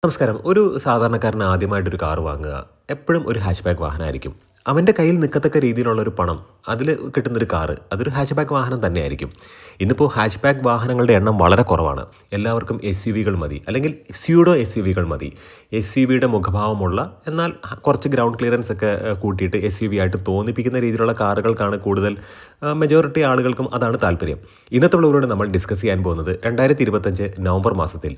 നമസ്കാരം. ഒരു സാധാരണക്കാരന് ആദ്യമായിട്ടൊരു കാറ് വാങ്ങുക എപ്പോഴും ഒരു ഹാച്ച്ബാക്ക് വാഹനമായിരിക്കും. അവൻ്റെ കയ്യിൽ നിൽക്കത്തക്ക രീതിയിലുള്ളൊരു പണം അതിൽ കിട്ടുന്നൊരു കാറ് അതൊരു ഹാച്ച്ബാക്ക് വാഹനം തന്നെയായിരിക്കും. ഇന്നിപ്പോൾ ഹാച്ച്ബാക്ക് വാഹനങ്ങളുടെ എണ്ണം വളരെ കുറവാണ്. എല്ലാവർക്കും എസ് യു വികൾ മതി, അല്ലെങ്കിൽ സ്യൂഡോ എസ് യു വികൾ മതി. എസ് യു വിയുടെ മുഖഭാവമുള്ള എന്നാൽ കുറച്ച് ഗ്രൗണ്ട് ക്ലിയറൻസ് ഒക്കെ കൂട്ടിയിട്ട് എസ് യു വി ആയിട്ട് തോന്നിപ്പിക്കുന്ന രീതിയിലുള്ള കാറുകൾക്കാണ് കൂടുതൽ മെജോറിറ്റി ആളുകൾക്കും അതാണ് താല്പര്യം. ഇന്നത്തെ ഉള്ളവരോട് നമ്മൾ ഡിസ്കസ് ചെയ്യാൻ പോകുന്നത് 2025 നവംബർ മാസത്തിൽ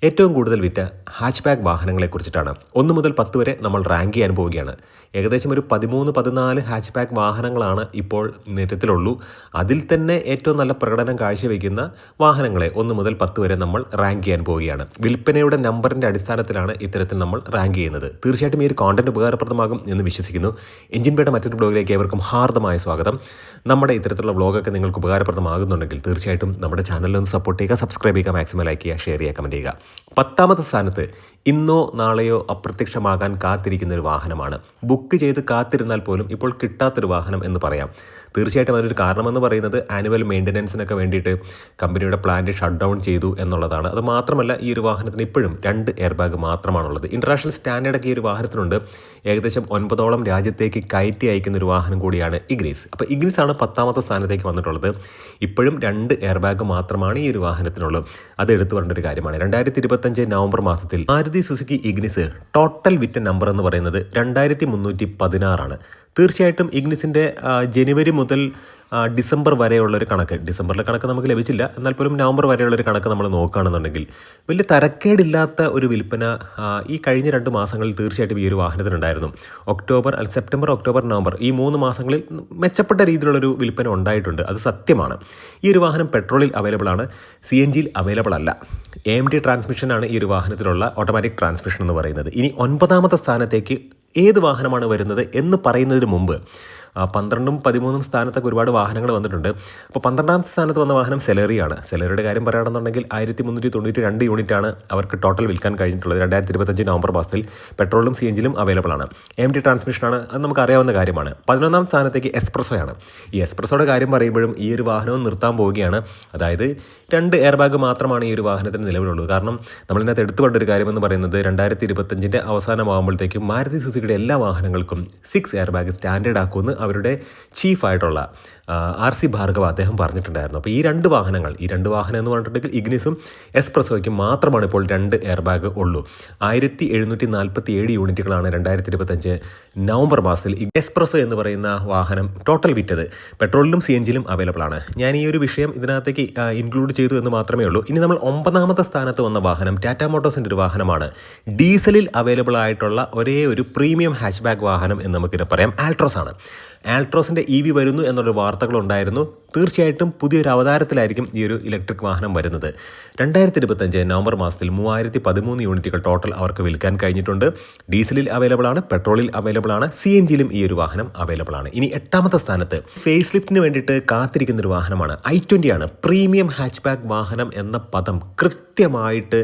ഏറ്റവും കൂടുതൽ വിറ്റ ഹാച്ച്ബാക്ക് വാഹനങ്ങളെക്കുറിച്ചിട്ടാണ്. 1 മുതൽ 10 വരെ നമ്മൾ റാങ്ക് ചെയ്യാൻ പോവുകയാണ്. ഏകദേശം ഒരു 13-14 ഹാച്ച്ബാക്ക് വാഹനങ്ങളാണ് ഇപ്പോൾ നിരത്തിലുള്ളൂ. അതിൽ തന്നെ ഏറ്റവും നല്ല പ്രകടനം കാഴ്ചവെക്കുന്ന വാഹനങ്ങളെ 1 മുതൽ 10 വരെ നമ്മൾ റാങ്ക് ചെയ്യാൻ പോവുകയാണ്. വിൽപ്പനയുടെ നമ്പറിൻ്റെ അടിസ്ഥാനത്തിലാണ് ഇത്തരത്തിൽ നമ്മൾ റാങ്ക് ചെയ്യുന്നത്. തീർച്ചയായിട്ടും ഈ ഒരു കോണ്ടന്റ് ഉപകാരപ്രദമാകും എന്ന് വിശ്വസിക്കുന്നു. എഞ്ചിൻ ബേയുടെ മറ്റൊരു ബ്ലോഗിലേക്ക് ഏവർക്കും ഹാർദമായ സ്വാഗതം. നമ്മുടെ ഇത്തരത്തിലുള്ള വ്ളോഗൊക്കെ നിങ്ങൾക്ക് ഉപകാരപ്രദമാകുന്നുണ്ടെങ്കിൽ തീർച്ചയായിട്ടും നമ്മുടെ ചാനലിലൊന്ന് സപ്പോർട്ട് ചെയ്യുക, സബ്സ്ക്രൈബ് ചെയ്യുക, മാക്സിമം ലൈക്ക് ചെയ്യുക, ഷെയർ ചെയ്യുക, കമൻറ്റ് ചെയ്യുക. 10ാമത്തെ സ്ഥാനത്ത് ഇന്നോ നാളെയോ അപ്രത്യക്ഷമാകാൻ കാത്തിരിക്കുന്ന ഒരു വാഹനമാണ്. ബുക്ക് ചെയ്ത് കാത്തിരുന്നാൽ പോലും ഇപ്പോൾ കിട്ടാത്തൊരു വാഹനം എന്ന് പറയാം. തീർച്ചയായിട്ടും അതിനൊരു കാരണമെന്ന് പറയുന്നത് ആനുവൽ മെയിൻ്റനൻസിനൊക്കെ വേണ്ടിയിട്ട് കമ്പനിയുടെ പ്ലാന്റ് ഷട്ട് ഡൗൺ ചെയ്തു എന്നുള്ളതാണ്. അത് മാത്രമല്ല, ഈ ഒരു വാഹനത്തിന് ഇപ്പോഴും 2 എയർ ബാഗ് മാത്രമാണുള്ളത്. ഇൻ്റർനാഷണൽ സ്റ്റാൻഡേർഡൊക്കെ ഈ ഒരു വാഹനത്തിനുണ്ട്. ഏകദേശം 9ഓളം രാജ്യത്തേക്ക് കയറ്റി അയക്കുന്ന ഒരു വാഹനം കൂടിയാണ് ഇഗ്നിസ്. അപ്പോൾ ഇഗ്നിസ് ആണ് 10ാമത്തെ സ്ഥാനത്തേക്ക് വന്നിട്ടുള്ളത്. ഇപ്പോഴും 2 എയർ ബാഗ് മാത്രമാണ് ഈ ഒരു വാഹനത്തിനുള്ളത്. അത് എടുത്തു പറഞ്ഞ ഒരു കാര്യമാണ്. 2025 നവംബർ മാസത്തിൽ മാരുതി സുസുക്കി ഇഗ്നിസ് ടോട്ടൽ വിറ്റ നമ്പർ എന്ന് പറയുന്നത് 2316 തീർച്ചയായിട്ടും ഇഗ്നിസിൻ്റെ ജനുവരി മുതൽ ഡിസംബർ വരെയുള്ളൊരു കണക്ക്, ഡിസംബറിലെ കണക്ക് നമുക്ക് ലഭിച്ചില്ല, എന്നാൽ പോലും നവംബർ വരെയുള്ളൊരു കണക്ക് നമ്മൾ നോക്കുകയാണെന്നുണ്ടെങ്കിൽ വലിയ തരക്കേടില്ലാത്ത ഒരു വിൽപ്പന ഈ കഴിഞ്ഞ 2 മാസങ്ങളിൽ തീർച്ചയായിട്ടും ഈ ഒരു വാഹനത്തിനുണ്ടായിരുന്നു. സെപ്റ്റംബർ, ഒക്ടോബർ, നവംബർ ഈ 3 മാസങ്ങളിൽ മെച്ചപ്പെട്ട രീതിയിലുള്ളൊരു വിൽപ്പന ഉണ്ടായിട്ടുണ്ട്. അത് സത്യമാണ്. ഈ ഒരു വാഹനം പെട്രോളിൽ അവൈലബിൾ ആണ്, CNGയിൽ അവൈലബിൾ അല്ല. AMD ട്രാൻസ്മിഷനാണ് ഈ ഒരു വാഹനത്തിലുള്ള ഓട്ടോമാറ്റിക് ട്രാൻസ്മിഷൻ എന്ന് പറയുന്നത്. ഇനി 9ാമത്തെ സ്ഥാനത്തേക്ക് ഏത് വാഹനമാണ് വരുന്നത് എന്ന് പറയുന്നതിന് മുമ്പ് 12ഉം 13ഉം സ്ഥാനത്തൊക്കെ ഒരുപാട് വാഹനങ്ങൾ വന്നിട്ടുണ്ട്. അപ്പോൾ 12ാമത്തെ സ്ഥാനത്ത് വന്ന വാഹനം സെലറിയാണ്. സെലറിയുടെ കാര്യം പറയുകയാണെന്നുണ്ടെങ്കിൽ 1392 യൂണിറ്റാണ് അവർക്ക് ടോട്ടൽ വിൽക്കാൻ കഴിഞ്ഞിട്ടുള്ളത് 2025 നവംബർ മാസത്തിൽ. പെട്രോളും CNGയിലും അവൈലബിൾ ആണ്. AMD ട്രാൻസ്മിഷനാണ്, അത് നമുക്ക് അറിയാവുന്ന കാര്യമാണ്. 11ാം സ്ഥാനത്തേക്ക് എസ്പ്രസോയാണ്. ഈ എസ്പ്രസോയുടെ കാര്യം പറയുമ്പോഴും ഈ ഒരു വാഹനവും നിർത്താൻ പോവുകയാണ്. അതായത് 2 എയർ ബാഗ് മാത്രമാണ് ഈ ഒരു വാഹനത്തിന് നിലവിലുള്ളത്. കാരണം നമ്മളിതിനകത്ത് എടുത്തു കൊണ്ടൊരു കാര്യമെന്ന് പറയുന്നത് 2025 അവസാനമാകുമ്പോഴത്തേക്കും മാരുതി സുസുക്കിയുടെ എല്ലാ വാഹനങ്ങൾക്കും 6 എയർ ബാഗ് സ്റ്റാൻഡേർഡ് ആക്കുമെന്ന് അവരുടെ ചീഫായിട്ടുള്ള RC ഭാർഗവ അദ്ദേഹം പറഞ്ഞിട്ടുണ്ടായിരുന്നു. അപ്പോൾ ഈ 2 വാഹനം എന്ന് പറഞ്ഞിട്ടുണ്ടെങ്കിൽ ഇഗ്നിസും എസ്പ്രസോയ്ക്കും മാത്രമാണ് ഇപ്പോൾ 2 എയർ ബാഗ് ഉള്ളൂ. 1747 യൂണിറ്റുകളാണ് 2025 നവംബർ മാസത്തിൽ എസ്പ്രസോ എന്ന് പറയുന്ന വാഹനം ടോട്ടൽ വിറ്റത്. പെട്രോളിലും CNGയിലും അവൈലബിൾ ആണ്. ഞാൻ ഈ ഒരു വിഷയം ഇതിനകത്തേക്ക് ഇൻക്ലൂഡ് ചെയ്തു എന്ന് മാത്രമേ ഉള്ളൂ. ഇനി നമ്മൾ 9ാമത്തെ സ്ഥാനത്ത് വന്ന വാഹനം ടാറ്റ മോട്ടോഴ്സിൻ്റെ ഒരു വാഹനമാണ്. ഡീസലിൽ അവൈലബിൾ ആയിട്ടുള്ള ഒരേ ഒരു പ്രീമിയം ഹാച്ച്ബാക്ക് വാഹനം എന്ന് നമുക്കിത് പറയാം. ആൾട്രോസ് ആണ്. ആൾട്രോസിൻ്റെ EV വരുന്നു എന്നൊരു വാർത്തകളുണ്ടായിരുന്നു. തീർച്ചയായിട്ടും പുതിയൊരു അവതാരത്തിലായിരിക്കും ഈ ഒരു ഇലക്ട്രിക് വാഹനം വരുന്നത്. 2025 നവംബർ മാസത്തിൽ 3013 യൂണിറ്റുകൾ ടോട്ടൽ അവർക്ക് വിൽക്കാൻ കഴിഞ്ഞിട്ടുണ്ട്. ഡീസലിൽ അവൈലബിൾ ആണ്, പെട്രോളിൽ അവൈലബിൾ ആണ്, CNGയിലും ഈ ഒരു വാഹനം അവൈലബിൾ ആണ്. ഇനി 8ാമത്തെ സ്ഥാനത്ത് ഫേസ് ലിഫ്റ്റിന് വേണ്ടിയിട്ട് കാത്തിരിക്കുന്ന ഒരു വാഹനമാണ്. i20 ആണ്. പ്രീമിയം ഹാച്ച്ബാക്ക് വാഹനം എന്ന പദം കൃത്യമായിട്ട്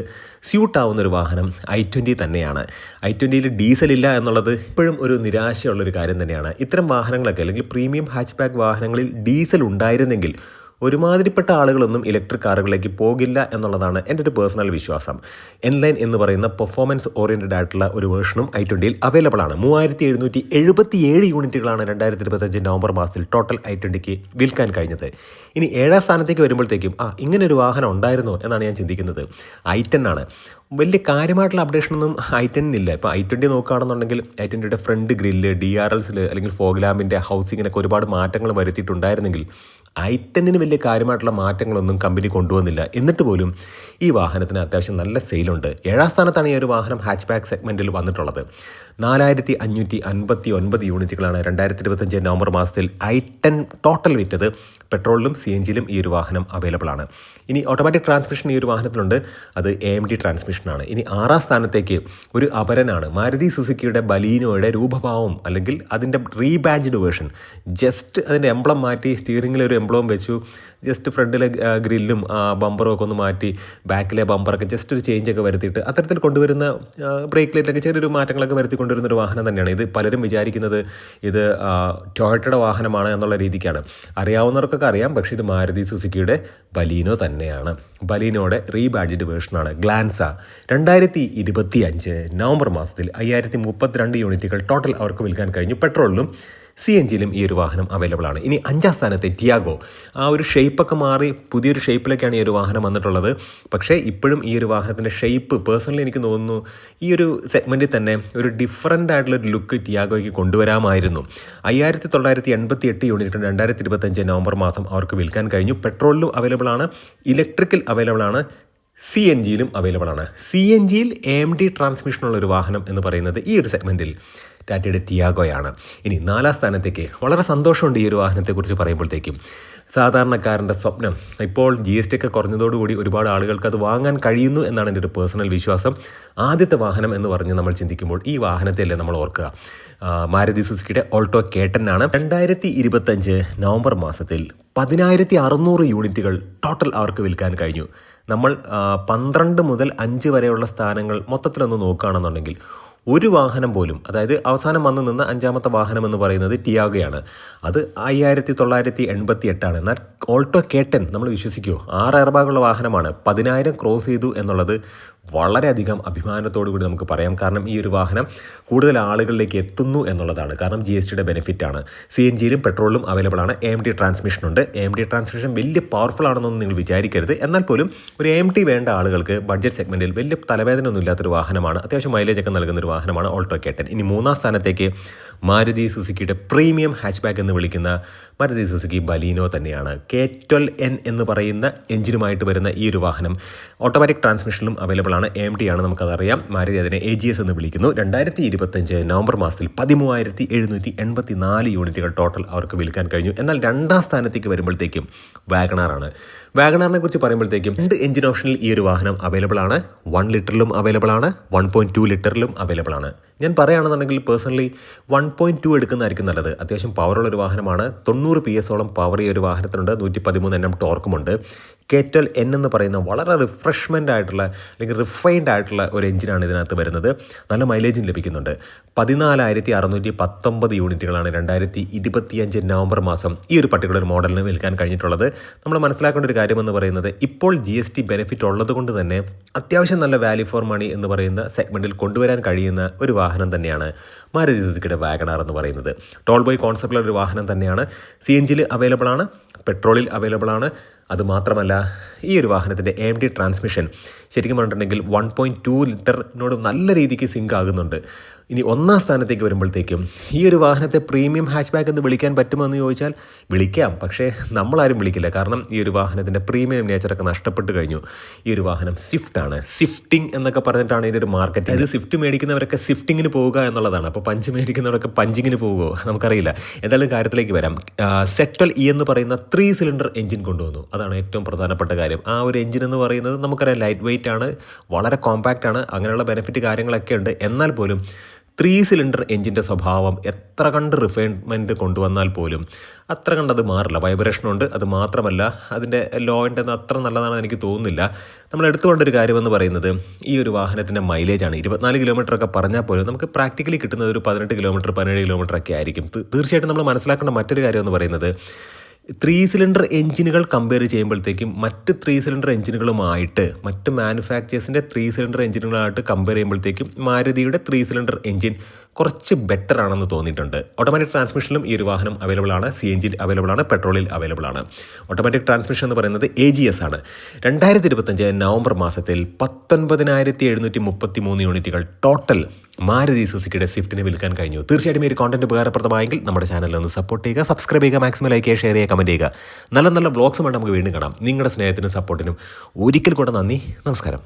സ്യൂട്ടാവുന്ന ഒരു വാഹനം i20 തന്നെയാണ്. i20യിൽ ഡീസലില്ല എന്നുള്ളത് ഇപ്പോഴും ഒരു നിരാശയുള്ളൊരു കാര്യം തന്നെയാണ്. ഇത്തരം വാഹനങ്ങളൊക്കെ, അല്ലെങ്കിൽ പ്രീമിയം ഹാച്ച്ബാക്ക് വാഹനങ്ങളിൽ ഡീസൽ ഉണ്ടായിരുന്നെങ്കിൽ ഒരുമാതിരിപ്പെട്ട ആളുകളൊന്നും ഇലക്ട്രിക് കാറുകളിലേക്ക് പോകില്ല എന്നുള്ളതാണ് എൻ്റെ ഒരു പേഴ്സണൽ വിശ്വാസം. എൻലൈൻ എന്ന് പറയുന്ന പെർഫോമൻസ് ഓറിയൻറ്റഡ് ആയിട്ടുള്ള ഒരു വേർഷനും i20യിൽ അവൈലബിൾ ആണ്. 3777 യൂണിറ്റുകളാണ് 2025 നവംബർ മാസത്തിൽ ടോട്ടൽ i20ക്ക് വിൽക്കാൻ കഴിഞ്ഞത്. ഇനി 7ാം സ്ഥാനത്തേക്ക് വരുമ്പോഴത്തേക്കും ഇങ്ങനെ ഒരു വാഹനം ഉണ്ടായിരുന്നോ എന്നാണ് ഞാൻ ചിന്തിക്കുന്നത്. i10 ആണ്. വലിയ കാര്യമായിട്ടുള്ള അപ്ഡേഷനൊന്നും i10 ഇപ്പോൾ i20 നോക്കുകയാണെന്നുണ്ടെങ്കിൽ i20യുടെ ഫ്രണ്ട് ഗ്രില്ല്, DRLസിൽ അല്ലെങ്കിൽ ഫോഗ് ലാമ്പിൻ്റെ ഹൗസിങ്ങിനൊക്കെ ഒരുപാട് മാറ്റങ്ങൾ വരുത്തിയിട്ടുണ്ടായിരുന്നെങ്കിൽ i10ന് വലിയ കാര്യമായിട്ടുള്ള മാറ്റങ്ങളൊന്നും കമ്പനി കൊണ്ടുവന്നില്ല. എന്നിട്ട് പോലും ഈ വാഹനത്തിന് അത്യാവശ്യം നല്ല സെയിലുണ്ട്. 7ാം സ്ഥാനത്താണ് ഈ ഒരു വാഹനം ഹാച്ച്ബാക്ക് സെഗ്മെൻറ്റിൽ വന്നിട്ടുള്ളത്. 4559 യൂണിറ്റുകളാണ് 2025 നവംബർ മാസത്തിൽ i10 ടോട്ടൽ വിറ്റത്. പെട്രോളിലും CNGയിലും ഈ ഒരു വാഹനം അവൈലബിൾ ആണ്. ഇനി ഓട്ടോമാറ്റിക് ട്രാൻസ്മിഷൻ ഈ ഒരു വാഹനത്തിലുണ്ട്. അത് AMD ട്രാൻസ്മിഷനാണ്. ഇനി 6ാം സ്ഥാനത്തേക്ക് ഒരു അപരനാണ്. മാരുതി സുസുക്കിയുടെ ബലീനോയുടെ രൂപഭാവം അല്ലെങ്കിൽ അതിൻ്റെ റീബാഡ്ജ്ഡ് വേർഷൻ, ജസ്റ്റ് അതിൻ്റെ എംബ്ലം മാറ്റി സ്റ്റീറിംഗിൽ ഒരു എംബ്ലോം വെച്ചു, ജസ്റ്റ് ഫ്രണ്ടിലെ ഗ്രില്ലും ബമ്പറും ഒക്കെ ഒന്ന് മാറ്റി, ബാക്കിലെ ബമ്പറൊക്കെ ജസ്റ്റ് ഒരു ചേഞ്ചൊക്കെ വരുത്തിയിട്ട് അത്തരത്തിൽ കൊണ്ടുവരുന്ന ബ്രേക്ക് ലൈറ്റൊക്കെ ചെറിയൊരു മാറ്റങ്ങളൊക്കെ വരുത്തി കൊണ്ടുവരുന്ന ഒരു വാഹനം തന്നെയാണ് ഇത്. പലരും വിചാരിക്കുന്നത് ഇത് ടൊയോട്ടയുടെ വാഹനമാണ് എന്നുള്ള രീതിക്കാണ്. അറിയാവുന്നവർക്കൊക്കെ അറിയാം, പക്ഷേ ഇത് മാരുതി സുസുക്കിയുടെ ബലീനോ തന്നെയാണ്. ബലീനോയുടെ റീബാഡ്ജഡ് വേർഷനാണ് ഗ്ലാൻസ. 2025 നവംബർ മാസത്തിൽ 5032 യൂണിറ്റുകൾ ടോട്ടൽ അവർക്ക് വിൽക്കാൻ കഴിഞ്ഞു. പെട്രോളിലും CNGയിലും ഈ ഒരു വാഹനം അവൈലബിൾ ആണ്. ഇനി 5ാം സ്ഥാനത്തെ ടിയാഗോ. ആ ഒരു ഷേപ്പൊക്കെ മാറി പുതിയൊരു ഷേപ്പിലേക്കാണ് ഈ ഒരു വാഹനം വന്നിട്ടുള്ളത്. പക്ഷേ ഇപ്പോഴും ഈ ഒരു വാഹനത്തിൻ്റെ ഷേപ്പ് പേഴ്സണലി എനിക്ക് തോന്നുന്നു ഈ ഒരു സെഗ്മെൻറ്റിൽ തന്നെ ഒരു ഡിഫറൻ്റ് ആയിട്ടുള്ളൊരു ലുക്ക് ടിയാഗോയ്ക്ക് കൊണ്ടുവരാമായിരുന്നു. 5988 യൂണിറ്റ് 2025 നവംബർ മാസം അവർക്ക് വിൽക്കാൻ കഴിഞ്ഞു. പെട്രോളിലും അവൈലബിൾ ആണ്, ഇലക്ട്രിക്കൽ അവൈലബിൾ ആണ്, CNGയിലും അവൈലബിൾ ആണ്. CNGയിൽ AMD ട്രാൻസ്മിഷനുള്ളൊരു വാഹനം എന്ന് പറയുന്നത് ഈ ഒരു സെഗ്മെൻറ്റിൽ ടാറ്റയുടെ ടിയാഗോയാണ്. ഇനി 4ാം സ്ഥാനത്തേക്ക് വളരെ സന്തോഷമുണ്ട് ഈ ഒരു വാഹനത്തെക്കുറിച്ച് പറയുമ്പോഴത്തേക്കും. സാധാരണക്കാരൻ്റെ സ്വപ്നം. ഇപ്പോൾ GST ഒക്കെ കുറഞ്ഞതോടുകൂടി ഒരുപാട് ആളുകൾക്ക് അത് വാങ്ങാൻ കഴിയുന്നു എന്നാണ് എൻ്റെ ഒരു പേഴ്സണൽ വിശ്വാസം. ആദ്യത്തെ വാഹനം എന്ന് പറഞ്ഞ് നമ്മൾ ചിന്തിക്കുമ്പോൾ ഈ വാഹനത്തെയല്ലേ നമ്മൾ ഓർക്കുക. മാരുതി സുസുക്കിയുടെ ഓൾട്ടോ K10 ആണ്. 2025 നവംബർ മാസത്തിൽ 10600 യൂണിറ്റുകൾ ടോട്ടൽ അവർക്ക് വിൽക്കാൻ കഴിഞ്ഞു. നമ്മൾ 12 മുതൽ 5 വരെയുള്ള സ്ഥാനങ്ങൾ മൊത്തത്തിലൊന്ന് നോക്കുകയാണെന്നുണ്ടെങ്കിൽ ഒരു വാഹനം പോലും, അതായത് അവസാനം വന്ന് നിന്ന് 5ാമത്തെ വാഹനം എന്ന് പറയുന്നത് ടിയാഗോയാണ്. അത് 5988 ആണ്. എന്നാൽ ഓൾട്ടോ K10 നമ്മൾ വിശ്വസിക്കുമോ, 6 എയർ ബാഗുള്ള വാഹനമാണ്. 10,000 ക്രോസ് ചെയ്തു എന്നുള്ളത് വളരെയധികം അഭിമാനത്തോടു കൂടി നമുക്ക് പറയാം. കാരണം ഈ ഒരു വാഹനം കൂടുതൽ ആളുകളിലേക്ക് എത്തുന്നു എന്നുള്ളതാണ്. കാരണം GSTയുടെ ബെനിഫിറ്റാണ്. CNGയിലും പെട്രോളിലും അവൈലബിൾ ആണ്. AMD ട്രാൻസ്മിഷനുണ്ട്. AMD ട്രാൻസ്മിഷൻ വലിയ പവർഫുൾ ആണെന്നൊന്നും നിങ്ങൾ വിചാരിക്കരുത്. എന്നാൽ പോലും ഒരു AMD വേണ്ട ആളുകൾക്ക് ബഡ്ജറ്റ് സെഗ്മെൻറ്റിൽ വലിയ തലവേദന ഒന്നും ഇല്ലാത്തൊരു വാഹനമാണ്. അത്യാവശ്യം മൈലേജ് ഒക്കെ നൽകുന്നൊരു വാഹനമാണ് ഓൾട്ടോ K10. ഇനി 3ാം സ്ഥാനത്തേക്ക് മാരുതി സുസുക്കിയുടെ പ്രീമിയം ഹാച്ച് ബാക്ക് എന്ന് വിളിക്കുന്ന മാരുതി സുസുക്കി ബലീനോ തന്നെയാണ്. K12N എന്ന് പറയുന്ന എഞ്ചിനുമായിട്ട് വരുന്ന ഈ ഒരു വാഹനം ഓട്ടോമാറ്റിക് ട്രാൻസ്മിഷനിലും അവൈലബിൾ ആണ്. AMD ആണ്, നമുക്കതറിയാം. മാരുതി അതിനെ AGS എന്ന് വിളിക്കുന്നു. 2025 നവംബർ മാസത്തിൽ 13784 യൂണിറ്റുകൾ ടോട്ടൽ അവർക്ക് വിൽക്കാൻ കഴിഞ്ഞു. എന്നാൽ 2ാം സ്ഥാനത്തേക്ക് വരുമ്പോഴത്തേക്കും വാഗണാറാണ്. വാഗണാറിനെ കുറിച്ച് പറയുമ്പോഴത്തേക്കും 2 എഞ്ചിൻ ഓപ്ഷനിൽ ഈ ഒരു വാഹനം അവൈലബിൾ ആണ്. 1 ലിറ്ററിലും അവൈലബിൾ ആണ്, 1.2 ലിറ്ററിലും അവൈലബിൾ ആണ്. ഞാൻ പറയുകയാണെന്നുണ്ടെങ്കിൽ പേഴ്സണലി 1.2 എടുക്കുന്നതായിരിക്കും നല്ലത്. അത്യാവശ്യം പവറുള്ളൊരു വാഹനമാണ്. 90 PS പവർ ഈ ഒരു വാഹനത്തിനുണ്ട്. 113 Nm ടോർക്കുമുണ്ട്. K12N എന്ന് പറയുന്ന വളരെ റിഫ്രഷ്മെൻ്റ് ആയിട്ടുള്ള അല്ലെങ്കിൽ റിഫൈൻഡ് ആയിട്ടുള്ള ഒരു എഞ്ചിനാണ് ഇതിനകത്ത് വരുന്നത്. നല്ല മൈലേജും ലഭിക്കുന്നുണ്ട്. 14619 യൂണിറ്റുകളാണ് 2025 നവംബർ മാസം ഈ ഒരു പർട്ടിക്കുലർ മോഡലിന് വിൽക്കാൻ കഴിഞ്ഞിട്ടുള്ളത്. നമ്മൾ മനസ്സിലാക്കേണ്ട ഒരു കാര്യമെന്ന് പറയുന്നത് ഇപ്പോൾ GST ബെനിഫിറ്റ് ഉള്ളത് കൊണ്ട് തന്നെ അത്യാവശ്യം നല്ല വാല്യൂ ഫോർ മണി എന്ന് പറയുന്ന സെഗ്മെൻറ്റിൽ കൊണ്ടുവരാൻ കഴിയുന്ന ഒരു വാഹനം തന്നെയാണ് മാരുതി സുസുക്കിയുടെ വാഗണാർ എന്ന് പറയുന്നത്. ടോൾ ബോയ് കോൺസെപ്റ്റിലുള്ള ഒരു വാഹനം തന്നെയാണ്. CNGയിൽ അവൈലബിൾ ആണ്, പെട്രോളിൽ അവൈലബിൾ ആണ്. അതുമാത്രമല്ല ഈ ഒരു വാഹനത്തിൻ്റെ AMD ട്രാൻസ്മിഷൻ ശരിക്കും പറഞ്ഞിട്ടുണ്ടെങ്കിൽ 1.2 ലിറ്ററിനോട് നല്ല രീതിക്ക് സിങ്ക് ആകുന്നുണ്ട്. ഇനി 1ാം സ്ഥാനത്തേക്ക് വരുമ്പോഴത്തേക്കും ഈ ഒരു വാഹനത്തെ പ്രീമിയം ഹാച്ച് ബാക്ക് എന്ന് വിളിക്കാൻ പറ്റുമോ എന്ന് ചോദിച്ചാൽ വിളിക്കാം. പക്ഷേ നമ്മളാരും വിളിക്കില്ല. കാരണം ഈ ഒരു വാഹനത്തിൻ്റെ പ്രീമിയം നേച്ചറൊക്കെ നഷ്ടപ്പെട്ട് കഴിഞ്ഞു. ഈ ഒരു വാഹനം സ്വിഫ്റ്റ് ആണ്. സ്വിഫ്റ്റിംഗ് എന്നൊക്കെ പറഞ്ഞിട്ടാണ് ഇതിൻ്റെ ഒരു മാർക്കറ്റ്. ഇത് സ്വിഫ്റ്റ് മേടിക്കുന്നവരൊക്കെ സ്വിഫ്റ്റിങ്ങിന് പോവുക എന്നുള്ളതാണ്. അപ്പോൾ പഞ്ച് മേടിക്കുന്നവരൊക്കെ പഞ്ചിങ്ങിന് പോകുമോ നമുക്കറിയില്ല. എന്തായാലും കാര്യത്തിലേക്ക് വരാം. സെറ്റൽ എന്ന് പറയുന്ന 3 സിലിണ്ടർ എഞ്ചിൻ കൊണ്ടുവന്നു. അതാണ് ഏറ്റവും പ്രധാനപ്പെട്ട കാര്യം. ആ ഒരു എഞ്ചിൻ എന്ന് പറയുന്നത് നമുക്കറിയാം ലൈറ്റ് വെയിറ്റ് ആണ്, വളരെ കോമ്പാക്റ്റ് ആണ്, അങ്ങനെയുള്ള ബെനിഫിറ്റ് കാര്യങ്ങളൊക്കെ ഉണ്ട്. എന്നാൽ പോലും 3 സിലിണ്ടർ എഞ്ചിൻ്റെ സ്വഭാവം എത്ര കണ്ട് റിഫൈൻമെൻറ്റ് കൊണ്ടുവന്നാൽ പോലും അത്ര കണ്ട് അത് മാറില്ല. വൈബ്രേഷനുണ്ട്. അത് മാത്രമല്ല അതിൻ്റെ ലോയിൻ്റെ അത്ര നല്ലതാണെന്ന് എനിക്ക് തോന്നുന്നില്ല. നമ്മൾ എടുത്തുകൊണ്ടൊരു കാര്യമെന്ന് പറയുന്നത് ഈ ഒരു വാഹനത്തിൻ്റെ മൈലേജാണ്. 24 കിലോമീറ്ററൊക്കെ പറഞ്ഞാൽ പോലും നമുക്ക് പ്രാക്ടിക്കലി കിട്ടുന്നത് ഒരു 18 കിലോമീറ്റർ 17 കിലോമീറ്റർ ഒക്കെ ആയിരിക്കും. തീർച്ചയായിട്ടും നമ്മൾ മനസ്സിലാക്കേണ്ട മറ്റൊരു കാര്യം എന്ന് പറയുന്നത് 3 സിലിണ്ടർ എഞ്ചിനുകൾ കമ്പയർ ചെയ്യുമ്പോഴത്തേക്കും മറ്റ് 3 സിലിണ്ടർ എഞ്ചിനുകളുമായിട്ട് മറ്റ് മാനുഫാക്ചേഴ്സിൻ്റെ 3 സിലിണ്ടർ എഞ്ചിനുകളായിട്ട് കമ്പയർ ചെയ്യുമ്പോഴത്തേക്കും മാരുതിയുടെ 3 സിലിണ്ടർ എഞ്ചിൻ കുറച്ച് ബെറ്റർ ആണെന്ന് തോന്നിയിട്ടുണ്ട്. ഓട്ടോമാറ്റിക് ട്രാൻസ്മിഷനിലും ഈ ഒരു വാഹനം അവൈലബിൾ ആണ്. CNGയിൽ അവൈലബിൾ ആണ്, പെട്രോളിൽ അവൈലബിൾ ആണ്. ഓട്ടോമാറ്റിക് ട്രാൻസ്മിഷൻ എന്ന് പറയുന്നത് AGS ആണ്. 2025 നവംബർ മാസത്തിൽ 19733 യൂണിറ്റുകൾ ടോട്ടൽ മാരുതി സുസുക്കിയുടെ സ്വിഫ്റ്റിന് വിൽക്കാൻ കഴിഞ്ഞു. തീർച്ചയായിട്ടും ഈ ഒരു കോണ്ടന്റ് ഉപകാരപ്രദമായെങ്കിൽ നമ്മുടെ ചാനലിൽ ഒന്ന് സപ്പോർട്ട് ചെയ്യുക, സബ്സ്ക്രൈബ് ചെയ്യുക, മാക്സിമം ലൈക്ക് ചെയ്യുക, ഷെയർ ചെയ്യുക, കമൻറ്റ് ചെയ്യുക. നല്ല നല്ല വ്ളോഗ്സുമായിട്ട് നമുക്ക് വീണ്ടും കാണാം. നിങ്ങളുടെ സ്നേഹത്തിനും സപ്പോർട്ടിനും ഒരിക്കൽ കൂടെ നന്ദി. നമസ്കാരം.